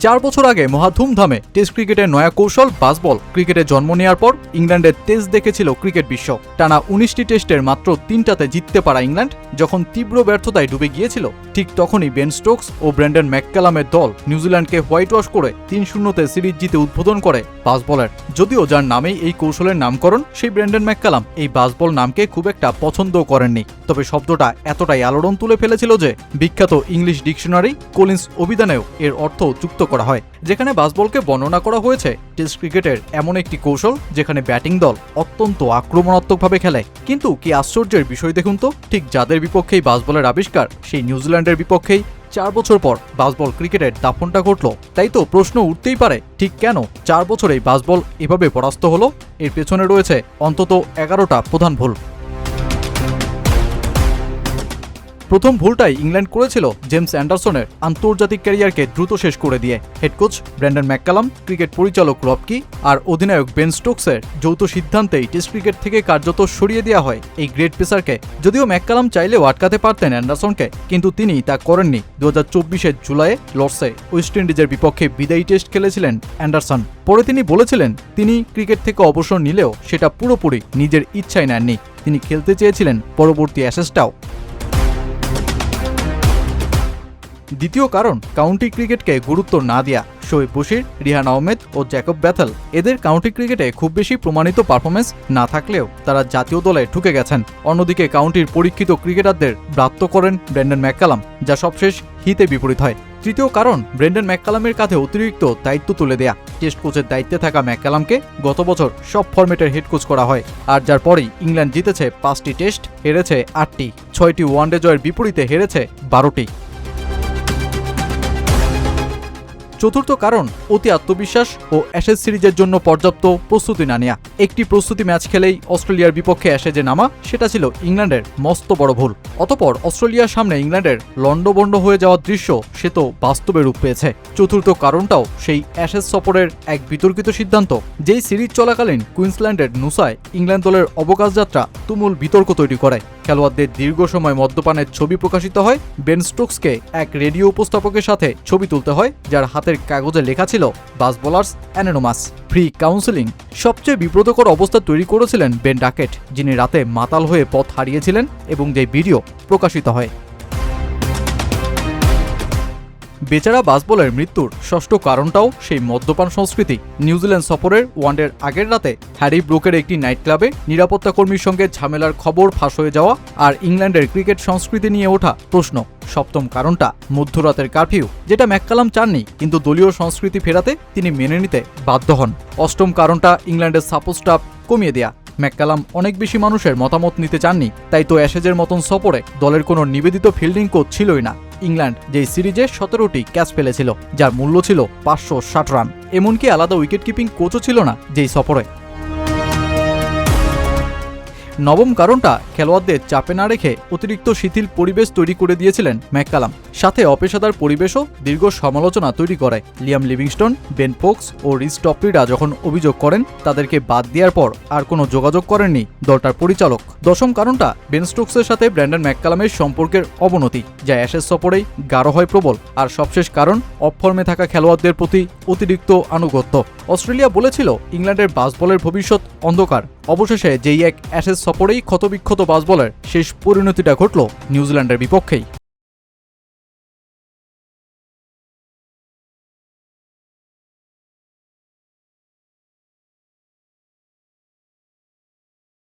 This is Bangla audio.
4 বছর আগে মহা ধুমধামে টেস্ট ক্রিকেটের নয়া কৌশল বাসবল ক্রিকেটে জন্ম নেওয়ার পর ইংল্যান্ডের টেস্ট দেখেছিল ক্রিকেট বিশ্ব। টানা 19টি টেস্টের মাত্র 3টাতে জিততে পারা ইংল্যান্ড যখন তীব্র ব্যর্থতায় ডুবে গিয়েছিল, ঠিক তখনই বেন স্টোকস ও ব্রেন্ডন ম্যাককালামের দল নিউজিল্যান্ডকে হোয়াইট ওয়াশ করে 3-0-তে সিরিজ জিতে উদ্বোধন করে বাসবলের। যদিও যার নামেই এই কৌশলের নামকরণ, সেই ব্রেন্ডন ম্যাককালাম এই বাসবল নামকে খুব একটা পছন্দও করেননি। তবে শব্দটা এতটাই আলোড়ন তুলে ফেলেছিল যে বিখ্যাত ইংলিশ ডিকশনারি কোলিন্স অভিধানেও এর অর্থ যুক্ত করা হয়, যেখানে বাসবলকে বর্ণনা করা হয়েছে টেস্ট ক্রিকেটের এমন একটি কৌশল যেখানে ব্যাটিং দল অত্যন্ত আক্রমণাত্মকভাবে খেলে। কিন্তু কি আশ্চর্যের বিষয় দেখুন তো, ঠিক যাদের বিপক্ষেই বাসবলের আবিষ্কার, সেই নিউজিল্যান্ডের বিপক্ষেই 4 বছর পর বাসবল ক্রিকেটের দাপনটা ঘটল। তাই তো প্রশ্ন উঠতেই পারে, ঠিক কেন 4 বছরেই বাসবল এভাবে পরাস্ত হলো? এর পেছনে রয়েছে অন্তত 11টা প্রধান ভুল। প্রথম ভুলটাই ইংল্যান্ড করেছিল জেমস অ্যান্ডারসনের আন্তর্জাতিক ক্যারিয়ারকে দ্রুত শেষ করে দিয়ে। Head coach Brendon McCullum, cricket পরিচালক রব কি আর অধিনায়ক বেন স্টোকসের যৌথ সিদ্ধান্তেই টেস্ট ক্রিকেট থেকে কার্যত সরিয়ে দেওয়া হয় এই গ্রেট পেসারকে। যদিও ম্যাককালাম চাইলেও আটকাতে পারতেন অ্যান্ডারসনকে, কিন্তু তিনি তা করেননি। 2024-এর জুলাইয়ে লর্ডসে ওয়েস্ট ইন্ডিজের বিপক্ষে বিদায়ী টেস্ট খেলেছিলেন অ্যান্ডারসন। পরে তিনি বলেছিলেন তিনি ক্রিকেট থেকে অবসর নিলেও সেটা পুরোপুরি নিজের ইচ্ছায় নেননি, তিনি খেলতে চেয়েছিলেন পরবর্তী অ্যাশেজটাও। দ্বিতীয় কারণ, কাউন্টি ক্রিকেটকে গুরুত্ব না দেয়া। শোয়েব বশির, রিহান আহমেদ ও জ্যাকব ব্যাথেল, এদের কাউন্টি ক্রিকেটে খুব বেশি প্রমাণিত পারফরমেন্স না থাকলেও তারা জাতীয় দলে ঢুকে গেছেন। অন্যদিকে কাউন্টির পরীক্ষিত ক্রিকেটারদের ব্রাত্য করেন ব্রেন্ডন ম্যাককালাম, যা সবশেষ হিতে বিপরীত হয়। তৃতীয় কারণ, ব্রেন্ডন ম্যাককালামের কাঁধে অতিরিক্ত দায়িত্ব তুলে দেয়া। টেস্ট কোচের দায়িত্বে থাকা ম্যাককালামকে গত বছর সব ফরম্যাটের হেড কোচ করা হয়, আর যার পরেই ইংল্যান্ড জিতেছে 5টি টেস্ট, হেরেছে 8টি, 6টি ওয়ানডে জয়ের বিপরীতে হেরেছে 12টি। চতুর্থ কারণ, অতি আত্মবিশ্বাস ও অ্যাশেজ সিরিজের জন্য পর্যাপ্ত প্রস্তুতি না নেয়া। একটি প্রস্তুতি ম্যাচ খেলেই অস্ট্রেলিয়ার বিপক্ষে অ্যাশেজে নামা, সেটা ছিল ইংল্যান্ডের মস্ত বড় ভুল। অতঃপর অস্ট্রেলিয়ার সামনে ইংল্যান্ডের লণ্ডভণ্ড হয়ে যাওয়ার দৃশ্য সে তো বাস্তবে রূপ পেয়েছে। চতুর্থ কারণটাও সেই অ্যাশেজ সফরের এক বিতর্কিত সিদ্ধান্ত, যেই সিরিজ চলাকালীন কুইন্সল্যান্ডের নুসায় ইংল্যান্ড দলের অবকাশযাত্রা তুমুল বিতর্ক তৈরি করে। খেলোয়াড়দের দীর্ঘ সময় মদ্যপানের ছবি প্রকাশিত হয়। বেন স্টোকসকে এক রেডিও উপস্থাপকের সাথে ছবি তুলতে হয়, যার হাতের কাগজে লেখা ছিল বাস বোলার্স অ্যানোনিমাস, ফ্রি কাউন্সেলিং। সবচেয়ে বিব্রতকর অবস্থা তৈরি করেছিলেন বেন ডাকেট, যিনি রাতে মাতাল হয়ে পথ হারিয়েছিলেন এবং যে ভিডিও প্রকাশিত হয়। বেচারা বাসবলের মৃত্যুর ষষ্ঠ কারণটাও সেই মদ্যপান সংস্কৃতি। নিউজিল্যান্ড সফরের ওয়ানডের আগের রাতে হ্যারি ব্রুকের একটি নাইট ক্লাবে নিরাপত্তা কর্মীর সঙ্গে ঝামেলার খবর ফাঁস হয়ে যাওয়া আর ইংল্যান্ডের ক্রিকেট সংস্কৃতি নিয়ে ওঠা প্রশ্ন। সপ্তম কারণটা, মধ্যরাতের কারফিউ, যেটা ম্যাককালাম চাননি, কিন্তু দলীয় সংস্কৃতি ফেরাতে তিনি মেনে নিতে বাধ্য হন। অষ্টম কারণটা, ইংল্যান্ডের সাপোর্ট স্টাফ কমিয়ে দেয়া। ম্যাককালাম অনেক বেশি মানুষের মতামত নিতে চাননি, তাই তো অ্যাশেজের মতন সফরে দলের কোনো নিবেদিত ফিল্ডিং কোচ ছিলই না। ইংল্যান্ড যেই সিরিজে 17টি ক্যাচ ফেলেছিল, যার মূল্য ছিল 560 রান। এমনকি আলাদা উইকেট কিপিং কোচও ছিল না যেই সফরে। নবম কারণটা, খেলোয়াড়দের চাপে না রেখে অতিরিক্ত শিথিল পরিবেশ তৈরি করে দিয়েছিলেন ম্যাককালাম, সাথে অপেশাদার পরিবেশও দীর্ঘ সমালোচনা তৈরি করে। লিয়াম লিভিংস্টন, বেন ফোক্স ও রিস টপলিরা যখন অভিযোগ করেন, তাদেরকে বাদ দেওয়ার পর আর কোনো যোগাযোগ করেননি দলটার পরিচালক। দশম কারণটা, বেন স্টোকসের সাথে ব্রেন্ডন ম্যাককালামের সম্পর্কের অবনতি, যা অ্যাশেজ সফরেই গাঢ় হয় প্রবল। আর সবশেষ কারণ, অফ ফর্মে থাকা খেলোয়াড়দের প্রতি অতিরিক্ত আনুগত্য। অস্ট্রেলিয়া বলেছিল ইংল্যান্ডের বাসবলের ভবিষ্যৎ অন্ধকার। অবশেষে যেই এক অ্যাশেজ সফরেই ক্ষতবিক্ষত বাসবলের শেষ পরিণতিটা ঘটল নিউজিল্যান্ডের বিপক্ষেই।